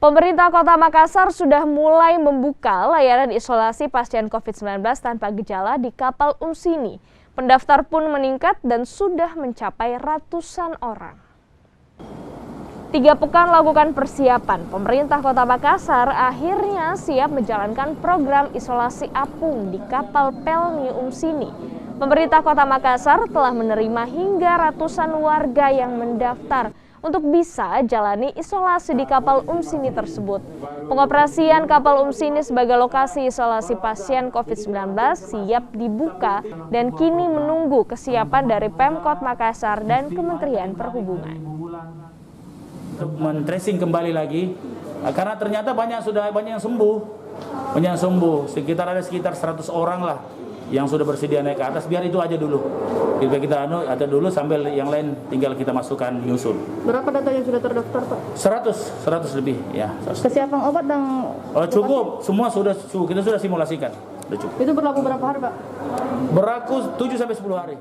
Pemerintah Kota Makassar sudah mulai membuka layanan isolasi pasien COVID-19 tanpa gejala di kapal Unsini. Pendaftar pun meningkat dan sudah mencapai ratusan orang. 3 pekan lakukan persiapan, pemerintah Kota Makassar akhirnya siap menjalankan program isolasi apung di kapal Pelni Unsini. Pemerintah Kota Makassar telah menerima hingga ratusan warga yang mendaftar untuk bisa jalani isolasi di kapal Unsini tersebut. Pengoperasian kapal Unsini sebagai lokasi isolasi pasien COVID-19 siap dibuka dan kini menunggu kesiapan dari Pemkot Makassar dan Kementerian Perhubungan. Men-tracing kembali lagi, karena ternyata banyak yang sembuh, sekitar 100 orang lah yang sudah bersedia naik ke atas. Biar itu aja dulu. Kita ada dulu sambil yang lain tinggal kita masukkan nyusul. Berapa data yang sudah terdaftar, Pak? 100 lebih ya. Kesiapan obat dan cukup, semua kita sudah simulasikan. Sudah cukup. Itu berlaku berapa hari, Pak? Berlaku 7 sampai 10 hari.